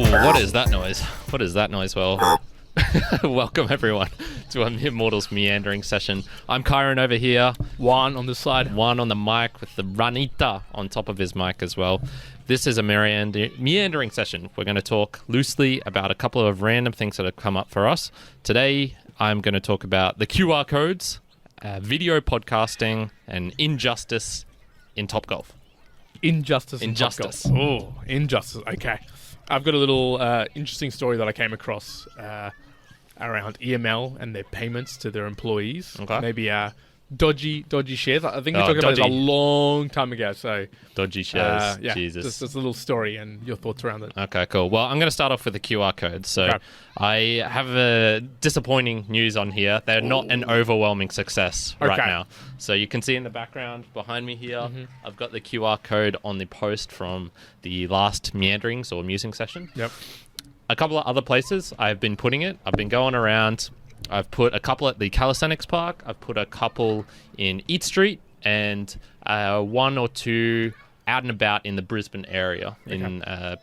What is that noise? What is that noise? Well, welcome everyone to a Immortals Meandering session. I'm Kyrin over here. Juan on this side. Juan on the mic with the ranita on top of his mic as well. This is a meandering session. We're going to talk loosely about a couple of random things that have come up for us. Today, I'm going to talk about the QR codes, video podcasting, and injustice in Topgolf. Injustice. Oh, injustice. Okay. I've got a little interesting story that I came across around EML and their payments to their employees. Okay. Maybe dodgy shares. I think we talked about it a long time ago. So dodgy shares. Yeah, Jesus. Just a little story and your thoughts around it. Okay, cool. Well, I'm going to start off with the QR code. So I have a disappointing news on here. They're not an overwhelming success right now. So you can see in the background behind me here, I've got the QR code on the post from the last Meanderings or Musing session. Yep. A couple of other places I've been putting it. I've been going around. I've put a couple at the Calisthenics Park. I've put a couple in Eat Street and one or two out and about in the Brisbane area,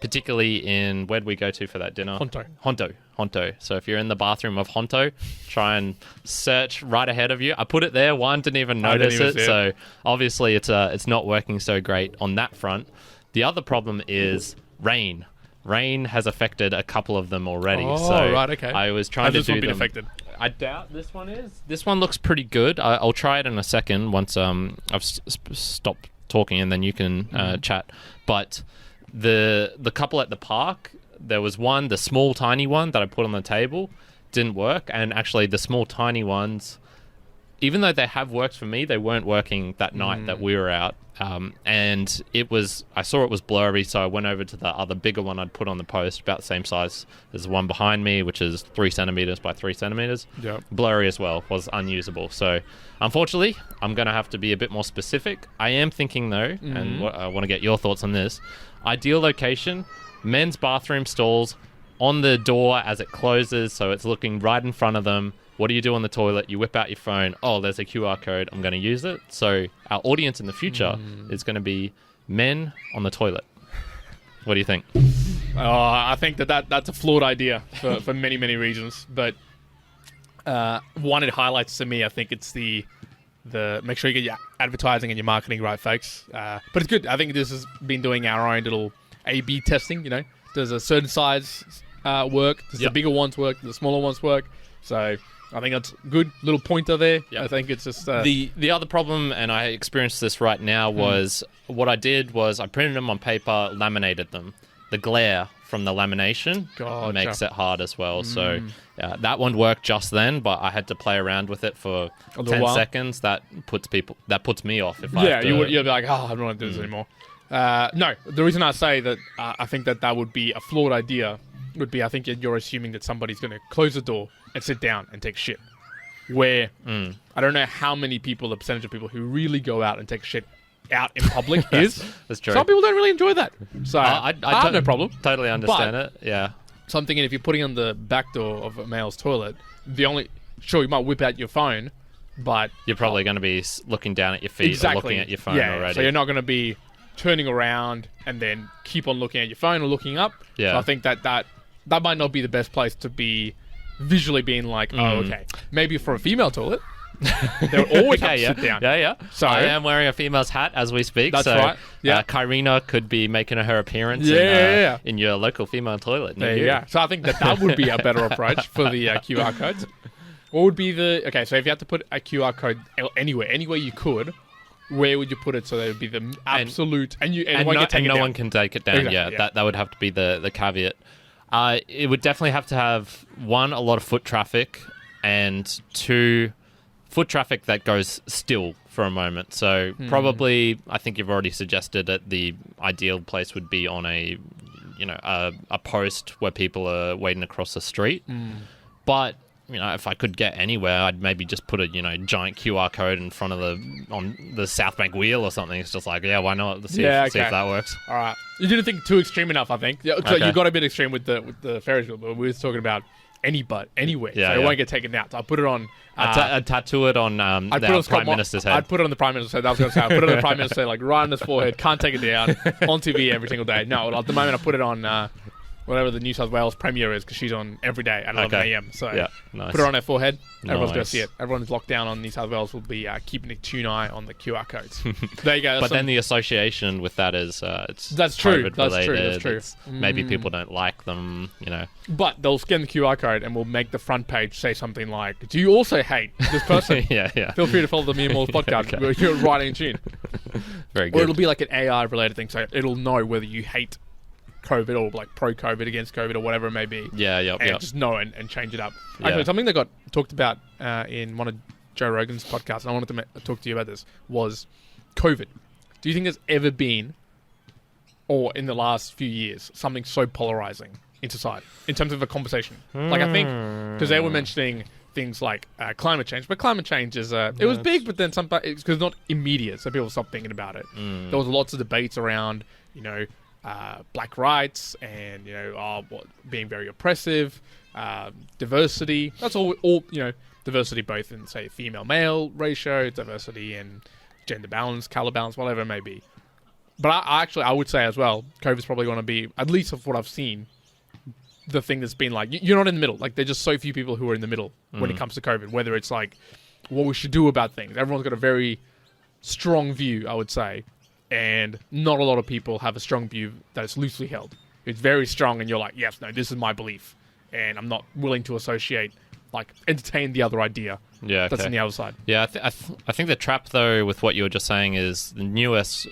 particularly in, where'd we go to for that dinner? Honto. So if you're in the bathroom of Honto, try and search right ahead of you. I put it there. One didn't even notice it. So obviously it's not working so great on that front. The other problem is rain. Rain has affected a couple of them already. I was trying to do them. Affected? I doubt this one is. This one looks pretty good. I'll try it in a second once I've stopped talking, and then you can chat. But the couple at the park, there was one, the small tiny one that I put on the table, didn't work. And actually the small tiny ones, even though they have worked for me, they weren't working that night that we were out. And I saw it was blurry, so I went over to the other bigger one I'd put on the post, about the same size as the one behind me, which is 3 centimeters by 3 centimeters. Yep. Blurry as well, was unusable. So unfortunately, I'm going to have to be a bit more specific. I am thinking though, and I want to get your thoughts on this, ideal location, men's bathroom stalls on the door as it closes, so it's looking right in front of them. What do you do on the toilet? You whip out your phone. Oh, there's a QR code. I'm going to use it. So our audience in the future is going to be men on the toilet. What do you think? I think that's a flawed idea for many, many reasons. But one, it highlights to me, I think it's the make sure you get your advertising and your marketing right, folks. But it's good. I think this has been doing our own little A/B testing. You know, does a certain size work? Does the bigger ones work? Does the smaller ones work? So I think that's a good little pointer there. Yep. I think it's just... The other problem, and I experienced this right now, was what I did was I printed them on paper, laminated them. The glare from the lamination makes it hard as well. So that one worked just then, but I had to play around with it for 10 seconds. That puts me off. If you'll be like, I don't want to do this anymore. No, the reason I say that I think that would be a flawed idea would be, I think you're assuming that somebody's going to close the door and sit down and take shit. Where I don't know how many people, the percentage of people who really go out and take shit out in public is. That's true. Some people don't really enjoy that. So I have no problem. Totally understand it. Yeah. So I'm thinking if you're putting on the back door of a male's toilet, sure, you might whip out your phone, but you're probably going to be looking down at your feet or looking at your phone already. So you're not going to be turning around and then keep on looking at your phone or looking up. Yeah. So I think that might not be the best place to be visually being like, maybe for a female toilet, they'll always have to sit down. Yeah. So I am wearing a female's hat as we speak. That's right. Yeah. Kyrina could be making her appearance in your local female toilet. There you go. So I think that would be a better approach for the QR codes. What would be so if you had to put a QR code anywhere you could, where would you put it so that it would be the absolute... And no one can take it down. Exactly, that would have to be the caveat. It would definitely have to have, 1, a lot of foot traffic, and 2, foot traffic that goes still for a moment. So probably, I think you've already suggested that the ideal place would be on a post where people are waiting across the street. But if I could get anywhere, I'd maybe just put a giant QR code in front of on the South Bank wheel or something. It's just like, why not? Let's see if that works. All right, you didn't think too extreme enough, I think. You got a bit extreme with the Ferris wheel, but we were talking about anywhere. So it won't get taken out. So I put it on. I'd tattoo it on the Prime Minister's head. I'd put it on the Prime Minister's head. That was going to say. I put it on the Prime Minister's head, like right on his forehead. Can't take it down. On TV every single day. No, at the moment I put it on whatever the New South Wales Premier is, because she's on every day at 11 a.m. So nice. put her on her forehead. Everyone's going Nice. to see it. Everyone who's locked down on New South Wales will be keeping a tune eye on the QR codes. There you go. But then the association with that is it's That's true. COVID That's true. related. That's true. It's- Maybe people don't like them, But they'll scan the QR code and we'll make the front page say something like, "Do you also hate this person?" yeah. Feel free to follow the Me and Moles podcast. Okay. You're right in tune. Very Or good. it'll be like an AI related thing, so it'll know whether you hate COVID or like pro COVID, against COVID, or whatever it may be. Yeah, And just know and change it up. Yeah. Actually, something that got talked about in one of Joe Rogan's podcasts, and I wanted to talk to you about this, was COVID. Do you think there's ever been, or in the last few years, something so polarizing in society in terms of a conversation? Like, I think, because they were mentioning things like climate change, but climate change is it was big, but then some because it's not immediate, so people stopped thinking about it. There was lots of debates around black rights and being very oppressive, diversity. That's all diversity both in say female male ratio, diversity in gender balance, color balance, whatever it may be. But I would say as well, COVID's probably going to be, at least of what I've seen, the thing that's been like, you're not in the middle. Like, there's just so few people who are in the middle when it comes to COVID, whether it's like what we should do about things. Everyone's got a very strong view, I would say, and not a lot of people have a strong view that is loosely held. It's very strong, and you're like, yes, no, this is my belief, and I'm not willing to entertain the other idea. Yeah, That's on the other side. Yeah, I think the trap, though, with what you were just saying is the US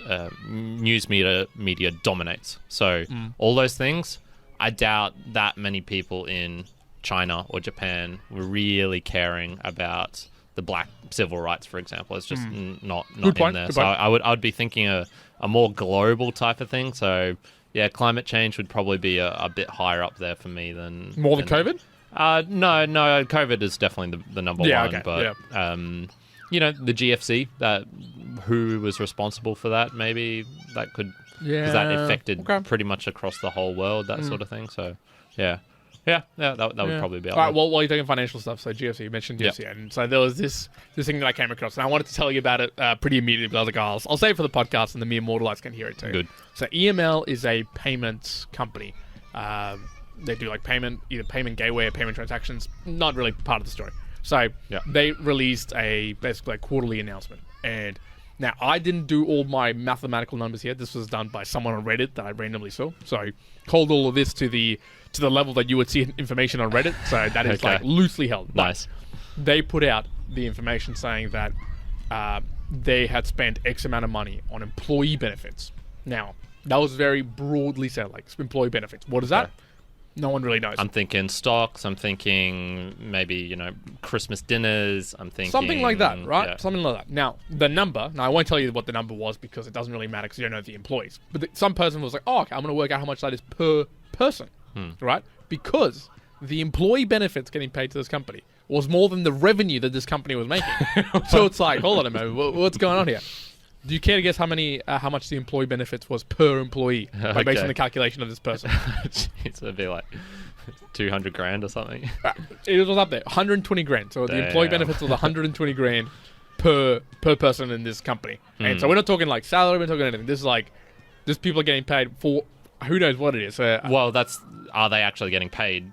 news media dominates. So all those things, I doubt that many people in China or Japan were really caring about the black civil rights, for example. It's just not Good point, in there. good So point. I would be thinking a more global type of thing. So yeah, climate change would probably be a bit higher up there for me than More than COVID? No, COVID is definitely the number one. Okay, But the GFC, who was responsible for that? Maybe that could, because that affected pretty much across the whole world, that sort of thing. So that would probably be. All right. Well, while you're talking financial stuff, so GFC, you mentioned GFC, and so there was this thing that I came across, and I wanted to tell you about it pretty immediately. But I was like, I'll save it for the podcast, and the mere mortalites can hear it too. Good. So EML is a payments company. They do like either payment gateway or payment transactions. Not really part of the story. So they released basically a quarterly announcement. And now I didn't do all my mathematical numbers here. This was done by someone on Reddit that I randomly saw. So I hold all of this to the level that you would see information on Reddit. So that is like loosely held. Nice. But they put out the information saying that they had spent X amount of money on employee benefits. Now, that was very broadly said, like employee benefits. What is that? No one really knows. I'm thinking stocks. I'm thinking maybe, Christmas dinners. I'm thinking... Something like that, right? Yeah. Something like that. Now, the number... Now, I won't tell you what the number was because it doesn't really matter because you don't know the employees. But some person was like, okay, I'm going to work out how much that is per person, right? Because the employee benefits getting paid to this company was more than the revenue that this company was making. So it's like, hold on a moment, what's going on here? Do you care to guess how much the employee benefits was per employee based on the calculation of this person? Jeez, it'd be like 200 grand or something. It was up there, 120 grand. So the employee benefits was 120 grand per person in this company. And so we're not talking like salary, we're not talking anything. This is like, this people are getting paid for who knows what it is. Well, are they actually getting paid?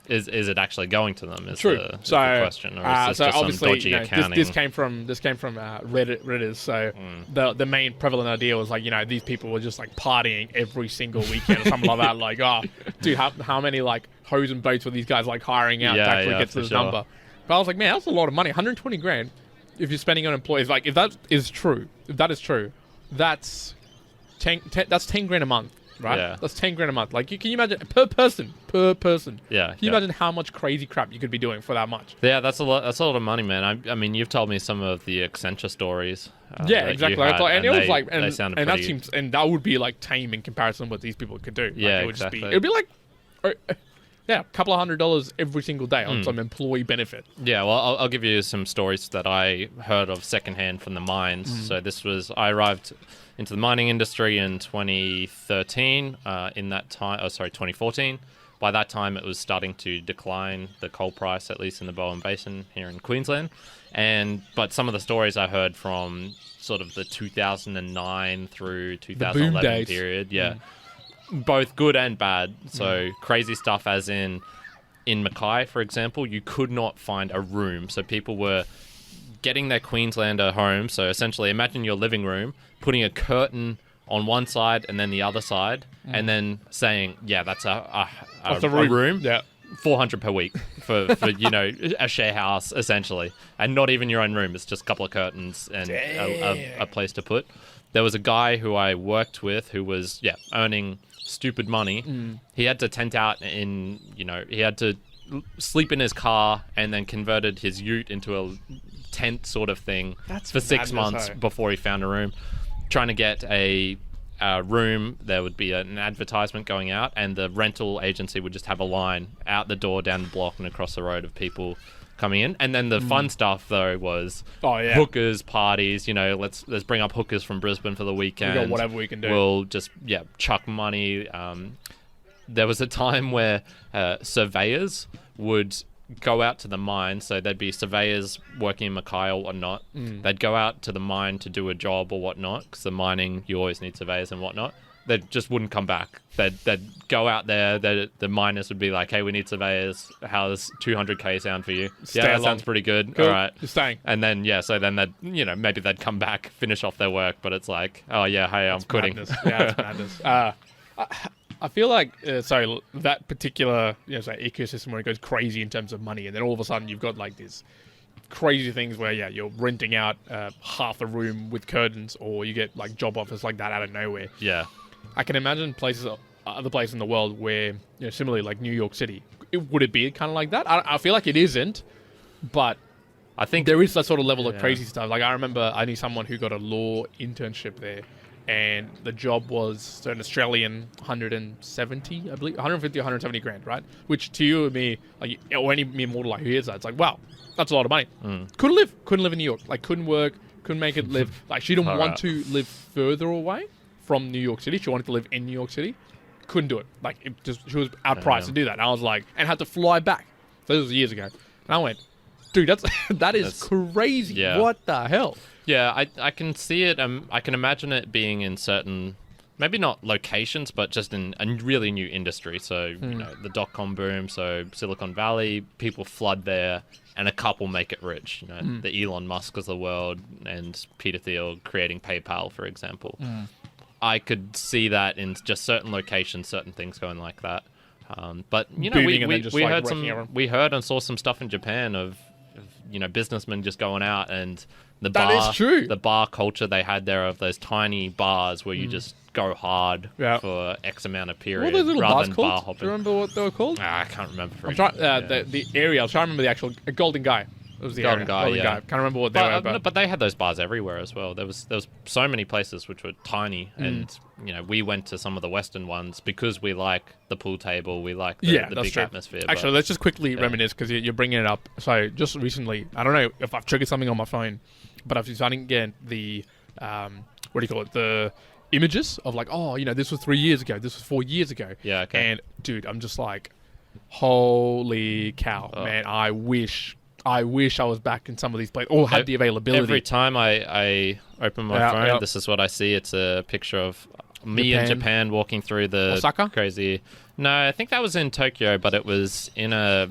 Is it actually going to them? Is True. The So question, or is this so just some obviously, dodgy accounting? this came from Redditors. So the main prevalent idea was like, these people were just like partying every single weekend or something like that. Like, dude, how many like hoes and boats were these guys like hiring out to actually get to this number? But I was like, man, that's a lot of money. 120 grand if you're spending on employees. Like, if that is true, that's 10 grand a month. Right? Yeah. That's 10 grand a month. Like, can you imagine per person? Yeah. Can you imagine how much crazy crap you could be doing for that much? Yeah, that's a lot. That's a lot of money, man. I mean, you've told me some of the Accenture stories. Yeah, exactly. And it was like, they sounded and pretty... that seems, and that would be like tame in comparison to what these people could do. Like, Yeah, it would exactly. It'd be like, a couple of $100 every single day on some employee benefit. Yeah, well, I'll give you some stories that I heard of secondhand from the mines. So I arrived into the mining industry in 2013. In that time, 2014. By that time, it was starting to decline, the coal price, at least in the Bowen Basin here in Queensland. But some of the stories I heard from sort of the 2009 through 2011 period, both good and bad. So crazy stuff as in Mackay, for example, you could not find a room. So people were getting their Queenslander home. So essentially, imagine your living room, putting a curtain on one side and then the other side, and then saying, yeah, that's a room. Yeah. 400 per week for a share house, essentially. And not even your own room. It's just a couple of curtains and a place to put. There was a guy who I worked with who was, earning stupid money. He had to tent out he had to sleep in his car and then converted his ute into a tent sort of thing for 6 months before he found a room. Trying to get a room, there would be an advertisement going out, and the rental agency would just have a line out the door, down the block, and across the road of people coming in. And then the fun stuff though was hookers, parties. Let's bring up hookers from Brisbane for the weekend. We got whatever we can do. We'll just chuck money. There was a time where surveyors would go out to the mine, so there'd be surveyors working in Mackay or whatnot. They'd go out to the mine to do a job or whatnot, because the mining, you always need surveyors and whatnot. They just wouldn't come back. They'd go out there, the miners would be like, hey, we need surveyors. How's 200k sound for you? That sounds pretty good. Cool. All right. You're staying. And then, so then they'd, maybe they'd come back, finish off their work, but it's like, oh yeah, hey, I'm quitting. Madness. Yeah, it's madness. I feel like that particular ecosystem where it goes crazy in terms of money, and then all of a sudden you've got like these crazy things where you're renting out half a room with curtains, or you get like job offers like that out of nowhere. Yeah, I can imagine other places in the world where similarly like New York City. Would it be kind of like that? I feel like it isn't, but I think there is that sort of level of crazy stuff. Like I remember I knew someone who got a law internship there. And the job was an Australian 170, I believe, 150, 170 grand, right? Which to you and me, like, or any mere mortal like who hears that, it's like, wow, that's a lot of money. Couldn't live in New York. Like, couldn't work, couldn't make it live. Like, she didn't want to live further away from New York City. She wanted to live in New York City. Couldn't do it. Like, she was outpriced to do that. And I was like, and had to fly back. So this was years ago. And I went, dude, that is crazy. Yeah. What the hell? Yeah, I can see it. I can imagine it being in certain, maybe not locations, but just in a really new industry. So, the dot-com boom, so Silicon Valley, people flood there, and a couple make it rich. The Elon Musk of the world and Peter Thiel creating PayPal, for example. I could see that in just certain locations, certain things going like that. But, we heard and saw some stuff in Japan of businessmen just going out and that is true. The bar culture they had there of those tiny bars where you just go hard for X amount of period. What were those little rather bars than called? bar hopping. Do you remember what they were called? I can't remember. The area. I was trying to remember the actual Golden Guy. It was the Golden Guy. Can't remember what they were. But they had those bars everywhere as well. There was so many places which were tiny, and we went to some of the Western ones because we like the pool table, we like the big atmosphere. Actually, let's just quickly reminisce because you're bringing it up. So just recently, I don't know if I've triggered something on my phone, but I've been starting to get the what do you call it? The images of like, this was 3 years ago, this was 4 years ago. Yeah. Okay. And dude, I'm just like, holy cow, man! I wish I was back in some of these places or had the availability. Every time I open my phone, this is what I see. It's a picture of me in Japan walking through the Osaka? crazy. No, I think that was in Tokyo, but it was in a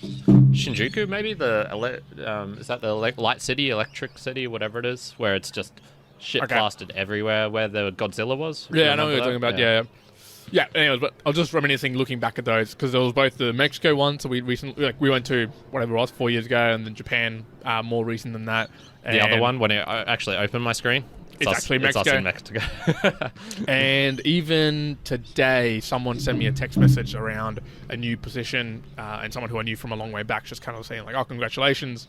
Shinjuku, maybe is that the light city, electric city, whatever it is, where it's just shit plastered everywhere, where the Godzilla was. Yeah, I know what you're talking about. Yeah. Yeah, anyways, but I was just reminiscing, looking back at those, because there was both the Mexico one, so we recently, we went to whatever it was, 4 years ago, and then Japan, more recent than that. And the other one, when I actually opened my screen, it's actually Mexico. It's us in Mexico. And even today, someone sent me a text message around a new position, and someone who I knew from a long way back, just kind of saying like, "Oh, congratulations!"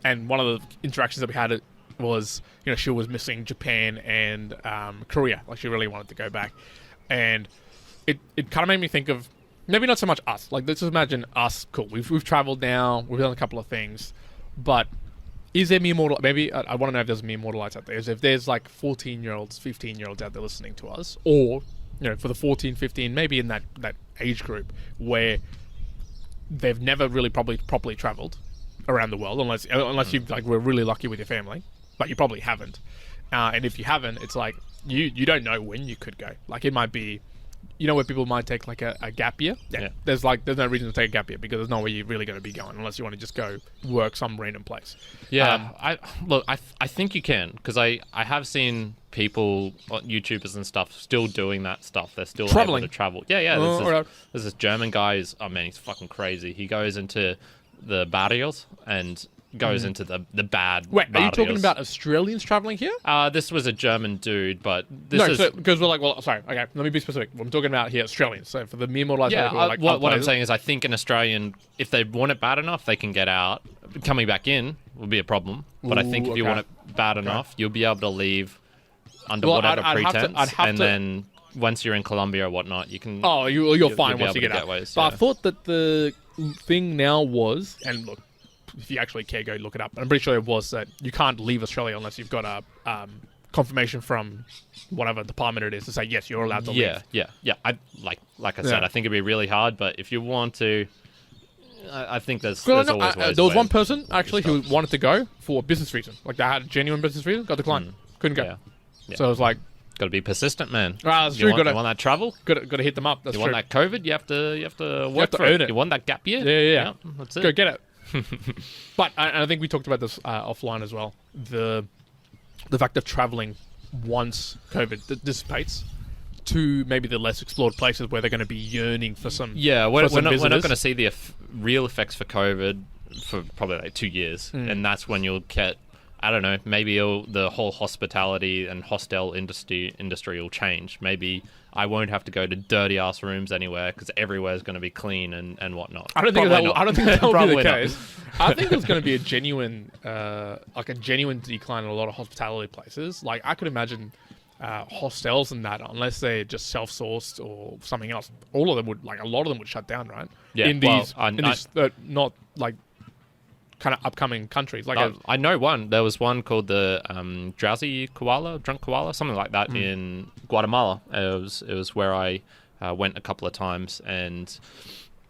And one of the interactions that we had was, she was missing Japan and Korea, like she really wanted to go back, and it kind of made me think of maybe not so much us. Like, let's just imagine us. Cool, we've traveled now, we've done a couple of things, but is there mere mortal? Maybe I want to know if there's mere mortalites out there. If there's like 14-year-olds, 15-year-olds out there listening to us, or for the 14, 15, maybe in that age group where they've never really properly traveled around the world, unless you were really lucky with your family, but you probably haven't. And if you haven't, it's like you don't know when you could go. Like, it might be you know where people might take like a gap year. Yeah. There's no reason to take a gap year because there's nowhere you're really going to be going unless you want to just go work some random place. Yeah, I think you can, because I have seen people, YouTubers and stuff, still doing that stuff. They're still Traveling. able to travel. Yeah. There's this German guy who's, oh man, he's fucking crazy. He goes into the barrios and goes into the bad Wait, barrios. are you talking about Australians traveling here? This was a German dude, but this is... because we're like, well, sorry, okay, let me be specific. I'm talking about here Australians. So for the mere mortalised Yeah, people, like what I'm saying is I think an Australian, if they want it bad enough, they can get out. Coming back in will be a problem. But I think if you want it bad enough, you'll be able to leave under whatever pretense. Then once you're in Colombia or whatnot, you can... Oh, you're fine once you get out. Ways, but I thought that the thing now was, and look, if you actually care, go look it up. I'm pretty sure it was that you can't leave Australia unless you've got a confirmation from whatever department it is to say yes, you're allowed to leave. Yeah. I like I said, I think it'd be really hard, but if you want to, I think there's always ways. There was one person actually who wanted to go for a business reason, like they had a genuine business reason, got declined, couldn't go. Yeah. So it was like, got to be persistent, man. That's you true. Want that travel? Got to hit them up. That's you true. want that COVID? You have to work for earn it. You want that gap year? Yeah. That's it. Go get it. But I think we talked about this offline as well. The fact of traveling once COVID dissipates to maybe the less explored places where they're going to be yearning for some. Yeah, we're not going to see the real effects for COVID for probably like 2 years, and that's when you'll get. I don't know. Maybe the whole hospitality and hostel industry will change. Maybe I won't have to go to dirty ass rooms anywhere because everywhere is going to be clean and whatnot. I don't think that will be the case. I think there's going to be a genuine decline in a lot of hospitality places. Like I could imagine hostels and that, unless they're just self-sourced or something else, a lot of them would shut down, right? Yeah. In these not like kind of upcoming countries. Like I know one. There was one called the drunk koala, something like that in Guatemala. It was where I went a couple of times, and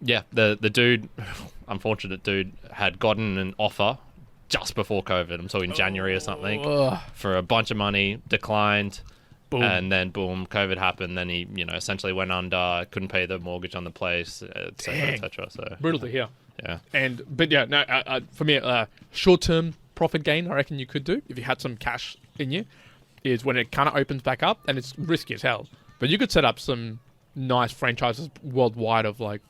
yeah, the dude, unfortunate dude, had gotten an offer just before COVID. I'm talking January or something for a bunch of money, declined. Boom. And then boom, COVID happened. Then he, essentially went under, couldn't pay the mortgage on the place, etc., etc. So brutal to hear. Yeah. For me, short-term profit gain, I reckon you could do if you had some cash in you, is when it kind of opens back up, and it's risky as hell. But you could set up some nice franchises worldwide of like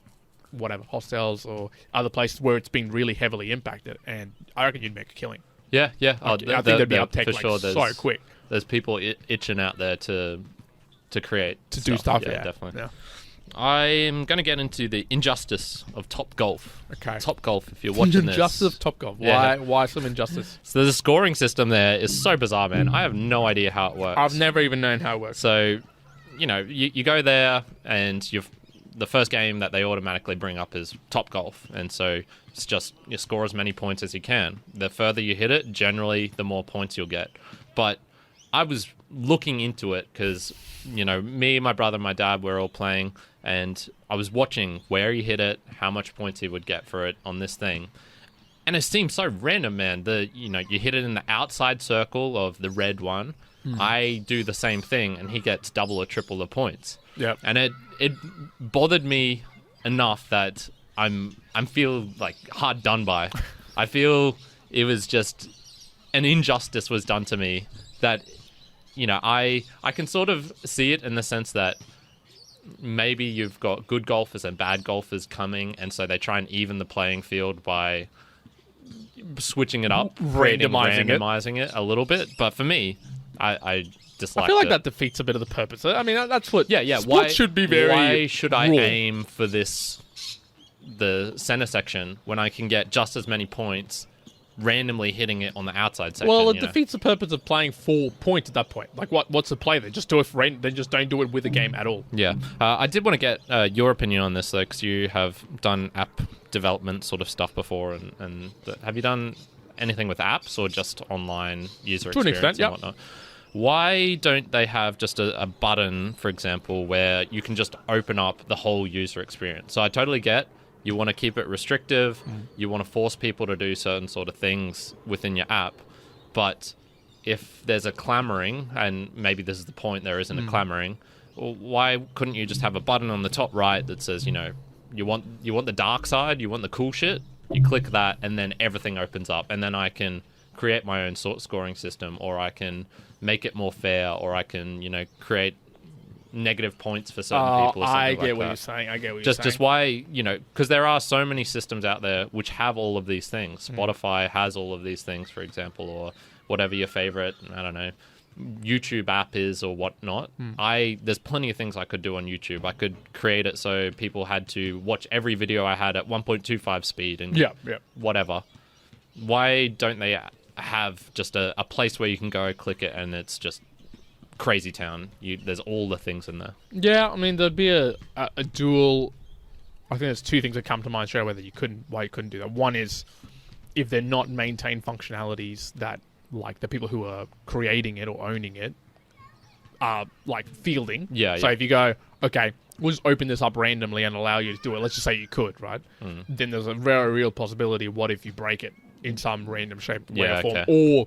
whatever hostels or other places where it's been really heavily impacted, and I reckon you'd make a killing. Yeah. I think there'd be uptake so quick. There's people itching out there to create do stuff. Yeah, definitely. Yeah. I'm going to get into the injustice of Topgolf. Okay. Topgolf, if you're watching this. Injustice of Topgolf. Why some injustice? So the scoring system there is so bizarre, man. I have no idea how it works. I've never even known how it works. So, you go there and the first game that they automatically bring up is Topgolf. And so it's just you score as many points as you can. The further you hit it, generally, the more points you'll get. But I was looking into it because, me, my brother, and my dad were all playing, and I was watching where he hit it, how much points he would get for it on this thing. And it seemed so random, man. You hit it in the outside circle of the red one. I do the same thing, and he gets double or triple the points. Yep. And it bothered me enough that I feel like hard done by. I feel it was just an injustice was done to me that, I can sort of see it in the sense that maybe you've got good golfers and bad golfers coming, and so they try and even the playing field by switching it up, randomizing it a little bit. But for me, I dislike it. I feel like that defeats a bit of the purpose. I mean, that's what why should be very why should I raw. aim for the center section when I can get just as many points randomly hitting it on the outside section? Well, it defeats the purpose of playing 4 points at that point. Like, what's the play there? Just do it for then just don't do it with the game at all. Yeah. I did want to get your opinion on this, though, because you have done app development sort of stuff before. And have you done anything with apps or just online user experience extent, and whatnot? Why don't they have just a button, for example, where you can just open up the whole user experience? So I totally get you want to keep it restrictive. You want to force people to do certain sort of things within your app. But if there's a clamoring, and maybe this is the point, there isn't a clamoring, well, why couldn't you just have a button on the top right that says, you want the dark side, you want the cool shit, you click that, and then everything opens up, and then I can create my own scoring system, or I can make it more fair, or I can, create negative points for certain people or something I like get what that. you're saying. I get what you're saying. Just why, because there are so many systems out there which have all of these things. Spotify has all of these things, for example, or whatever your favorite, I don't know, YouTube app is or whatnot. There's plenty of things I could do on YouTube. I could create it so people had to watch every video I had at 1.25 speed and whatever. Why don't they have just a place where you can go click it and it's just crazy town? There's all the things in there. Yeah, I mean, there'd be a dual. I think there's two things that come to mind straight away why you couldn't do that. One is if they're not maintained functionalities that, like, the people who are creating it or owning it are, like, fielding. So if you go, okay, we'll just open this up randomly and allow you to do it. Let's just say you could, right? Then there's a very real possibility. What if you break it in some random shape, way, or form, or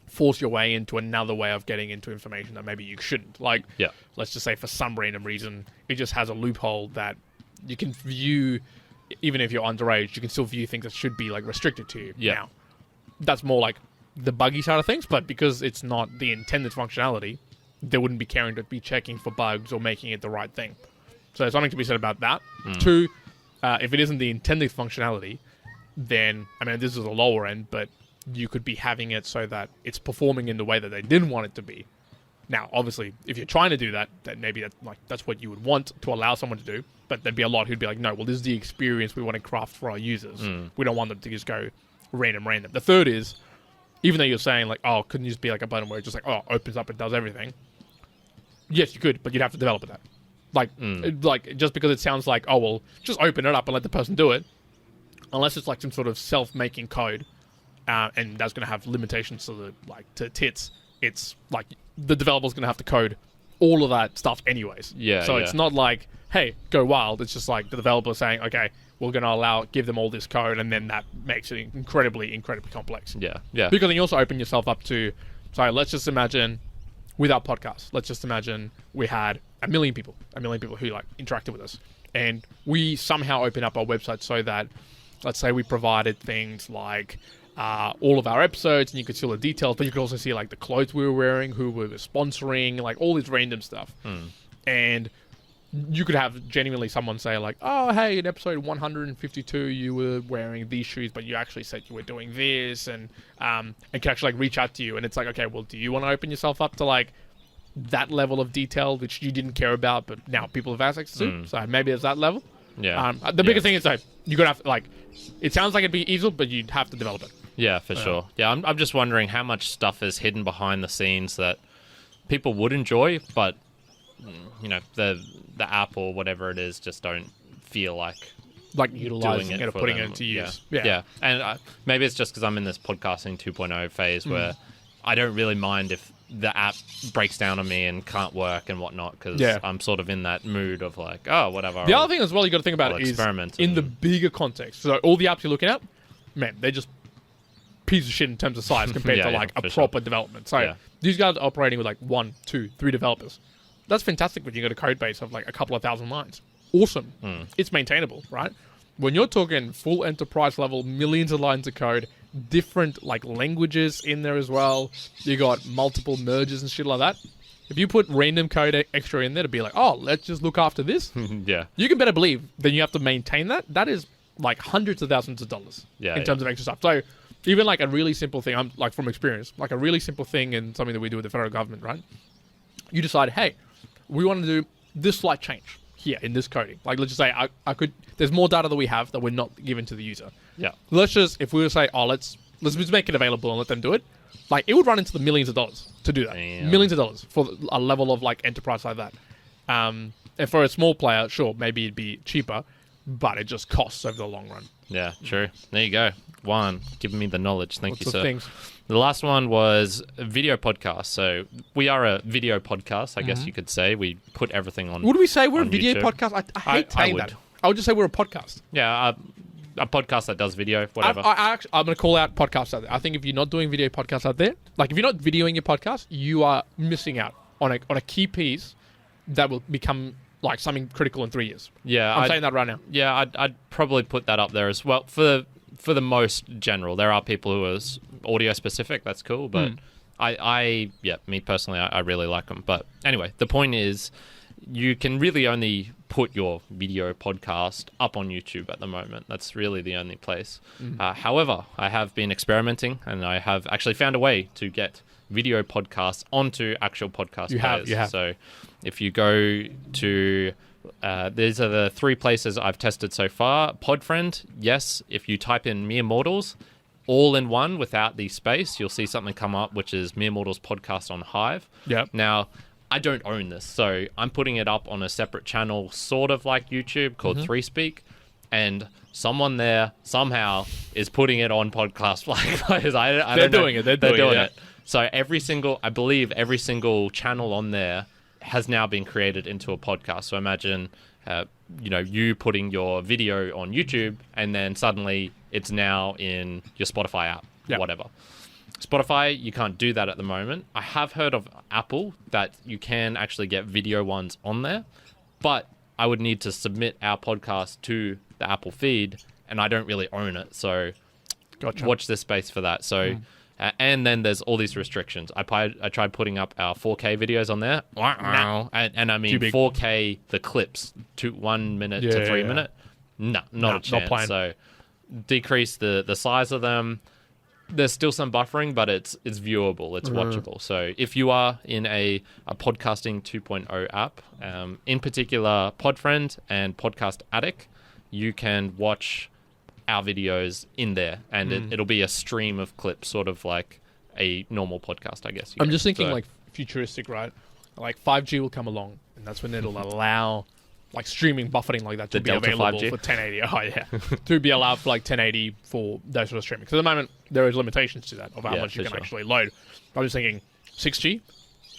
force your way into another way of getting into information that maybe you shouldn't? Like, let's just say for some random reason, it just has a loophole that you can view, even if you're underage, you can still view things that should be, like, restricted to you. Now, that's more like the buggy side of things, but because it's not the intended functionality, they wouldn't be caring to be checking for bugs or making it the right thing. So there's something to be said about that. Two, if it isn't the intended functionality, then, I mean, this is the lower end, but you could be having it so that it's performing in the way that they didn't want it to be. Now, obviously, if you're trying to do that, then maybe that's what you would want to allow someone to do, but there'd be a lot who'd be like, no, well, this is the experience we want to craft for our users. We don't want them to just go random. The third is, even though you're saying, like, oh, couldn't you just be like a button where it just, like, oh, opens up and does everything? Yes, you could, but you'd have to develop that. Like, just because it sounds like, oh, well, just open it up and let the person do it, unless it's like some sort of self-making code, and that's going to have limitations to tits. It's like the developer's going to have to code all of that stuff anyways. So it's not like, hey, go wild. It's just like the developer saying, okay, we're going to give them all this code, and then that makes it incredibly, incredibly complex. Because then you also open yourself up to, let's just imagine, with our podcast, let's just imagine we had a million people who, like, interacted with us, and we somehow open up our website so that, let's say we provided things like all of our episodes, and you could see all the details, but you could also see, like, the clothes we were wearing, who we were sponsoring, like, all this random stuff. And you could have genuinely someone say, like, oh, hey, in episode 152 you were wearing these shoes, but you actually said you were doing this, and can actually, like, reach out to you, and it's like, okay, well, do you want to open yourself up to, like, that level of detail which you didn't care about but now people have access to? So maybe it's that level. The biggest thing is, like, you're gonna have to, like, it sounds like it'd be easy, but you'd have to develop it. For sure. I'm just wondering how much stuff is hidden behind the scenes that people would enjoy, but the app or whatever it is just don't feel like utilizing it or putting it into use. And maybe it's just because I'm in this podcasting 2.0 phase where I don't really mind if the app breaks down on me and can't work and whatnot, because I'm sort of in that mood of, like, oh, whatever. The other thing as well you got to think about is in the bigger context. So all the apps you're looking at, man, they're just piece of shit in terms of size compared to, like, a proper development. So these guys are operating with, like, 1, 2, 3 developers. That's fantastic when you got a code base of, like, a couple of thousand lines. Awesome. It's maintainable, right? When you're talking full enterprise level, millions of lines of code, different, like, languages in there as well, you got multiple merges and shit like that. If you put random code extra in there to be like, oh, let's just look after this, you can better believe then you have to maintain that. That is, like, hundreds of thousands of dollars in terms of extra stuff. So even, like, a really simple thing, I'm, like, from experience, like, a really simple thing and something that we do with the federal government, right? You decide, hey, we want to do this slight change here in this coding. Like, let's just say I could, there's more data that we have that we're not given to the user. Let's just, if we were to say, oh, let's just make it available and let them do it, like, it would run into the millions of dollars to do that. Millions of dollars for a level of, like, enterprise like that. And for a small player, sure, maybe it'd be cheaper, but it just costs over the long run. Yeah, true. There you go. Juan, giving me the knowledge. Thank you, sir. Things. The last one was a video podcast. So we are a video podcast, I guess you could say. We put everything on. Would we say we're a on video YouTube. podcast? I hate saying that. I would just say we're a podcast. Yeah, a podcast that does video, whatever. I'm going to call out podcasts out there. I think if you're not doing video podcasts out there, like, if you're not videoing your podcast, you are missing out on a key piece that will become like something critical in 3 years. Yeah, I'm saying that right now. Yeah, I'd probably put that up there as well. For the most general, there are people who are audio specific. That's cool, but me personally, I really like them. But anyway, the point is, you can really only put your video podcast up on YouTube at the moment. That's really the only place. However, I have been experimenting, and I have actually found a way to get video podcasts onto actual podcast players. You have. So if you go to... these are the 3 places I've tested so far. Podfriend, yes. If you type in Mere Mortals, all in one without the space, you'll see something come up, which is Mere Mortals Podcast on Hive. Yep. Now, I don't own this, so I'm putting it up on a separate channel, sort of like YouTube, called 3Speak, and someone there somehow is putting it on Podcast Players. They're doing it. They're doing it. So I believe every single channel on there has now been created into a podcast. So imagine, you putting your video on YouTube, and then suddenly it's now in your Spotify app, whatever. Spotify, you can't do that at the moment. I have heard of Apple that you can actually get video ones on there, but I would need to submit our podcast to the Apple feed, and I don't really own it. So watch this space for that. So... and then there's all these restrictions. I tried putting up our 4K videos on there. And I mean 4K, the clips, 1 minute to 3 minute. No, not a chance. Not so decrease the size of them. There's still some buffering, but it's viewable. It's watchable. So if you are in a podcasting 2.0 app, in particular Podfriend and Podcast Addict, you can watch our videos in there, and it'll be a stream of clips, sort of like a normal podcast, I guess. I'm just thinking like futuristic, right? Like 5G will come along, and that's when it'll allow like streaming buffering like that to be available 5G for 1080. Oh yeah, to be allowed for like 1080 for those sort of streaming. Because at the moment there is limitations to that of how much you can actually load. I'm just thinking 6G.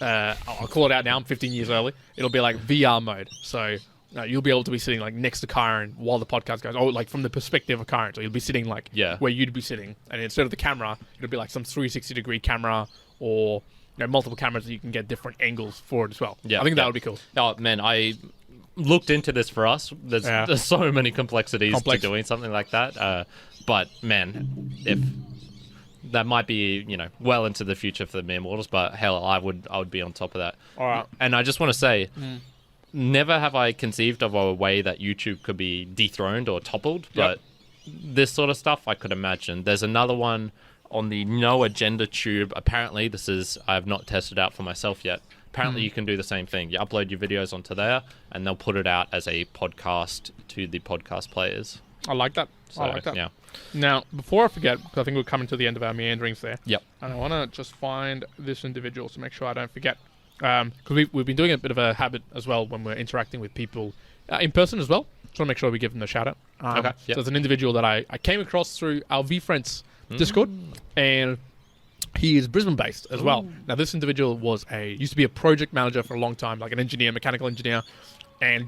I'll call it out now. I'm 15 years early. It'll be like VR mode. So you'll be able to be sitting like next to Kyrin while the podcast goes. Oh, like from the perspective of Kyrin. So you'll be sitting like where you'd be sitting, and instead of the camera, it'll be like some 360-degree camera, or multiple cameras that you can get different angles for it as well. Yeah, I think that would be cool. Oh man, I looked into this for us. There's so many complexities to doing something like that. But man, if that might be well into the future for the Mere Mortals, but hell, I would be on top of that. All right. And I just want to say. Never have I conceived of a way that YouTube could be dethroned or toppled, but this sort of stuff I could imagine. There's another one on the No Agenda tube. Apparently, I have not tested out for myself yet. Apparently, you can do the same thing. You upload your videos onto there, and they'll put it out as a podcast to the podcast players. I like that. So, I like that. Yeah. Now, before I forget, because I think we're coming to the end of our meanderings there. Yep. And I want to just find this individual to make sure I don't forget. Because we've been doing a bit of a habit as well when we're interacting with people in person as well. Just want to make sure we give them a shout out. Okay. Yep. So there's an individual that I came across through our VFriends Discord, and he is Brisbane based as well. Now this individual used to be a project manager for a long time, like an engineer, mechanical engineer, and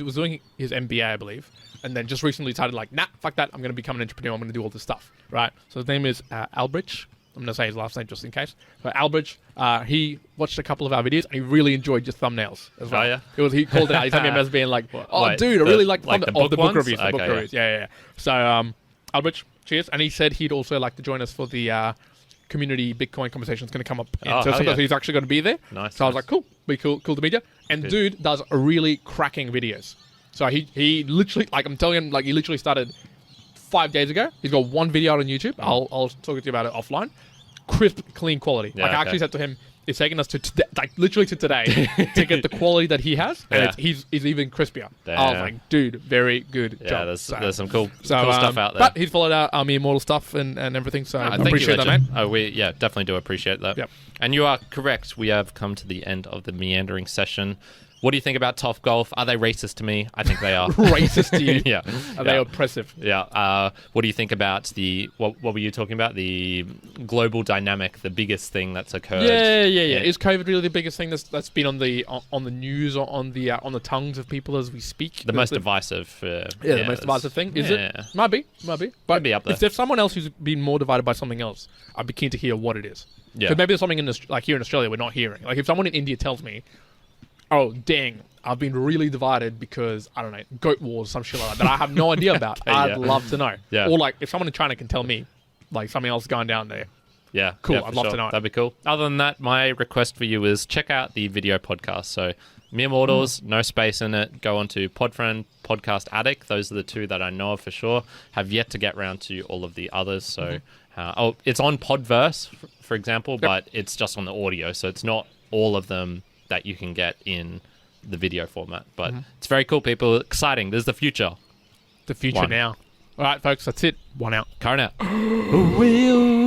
was doing his MBA, I believe. And then just recently decided like, nah, fuck that. I'm going to become an entrepreneur. I'm going to do all this stuff. Right. So his name is Aldridge. I'm going to say his last name just in case. But Aldridge, he watched a couple of our videos, and he really enjoyed your thumbnails as well. Oh, yeah? He called it out. He sent me a message being like, wait, dude, I really like the book reviews. Okay, the book reviews. Yeah. So, Aldridge, cheers. And he said he'd also like to join us for the community Bitcoin conversation. It's going to come up. So he's actually going to be there. Nice. So I was like, cool. Be cool to meet you. And good. Dude does really cracking videos. So he literally, like I'm telling him, like he literally started 5 days ago. He's got one video out on YouTube. I'll talk to you about it offline. Crisp, clean quality. Yeah, I actually said to him, it's taken us to literally to today to get the quality that he has, and he's even crispier. Damn. I was like, dude, very good job. There's some cool stuff out there. But he's followed our Mere Mortal stuff and everything, so I appreciate that, man. We definitely do appreciate that. Yep. And you are correct. We have come to the end of the meandering session. What do you think about Topgolf? Are they racist to me? I think they are. Racist to you? Yeah. Are they oppressive? Yeah. What do you think about what were you talking about? The global dynamic, the biggest thing that's occurred. Yeah. Is COVID really the biggest thing that's been on the news or on the tongues of people as we speak? The most divisive. The most divisive thing. Is it? Might be. But might be up there. If there's someone else who's been more divided by something else, I'd be keen to hear what it is. Yeah. Because maybe there's something like here in Australia we're not hearing. Like if someone in India tells me, oh, dang, I've been really divided because, I don't know, goat wars, some shit like that I have no idea about. I'd love to know. Yeah. Or like, if someone in China can tell me, like, something else going down there. Yeah. Cool. Yeah, I'd love to know. That'd be cool. Other than that, my request for you is check out the video podcast. So Mere Mortals, no space in it. Go on to Podfriend, Podcast Addict. Those are the two that I know of for sure. Have yet to get round to all of the others. So, it's on Podverse, for example, but it's just on the audio. So it's not all of them that you can get in the video format. But it's very cool, people. Exciting. There's the future. The future now. All right, folks, that's it. One out. Kyrin out.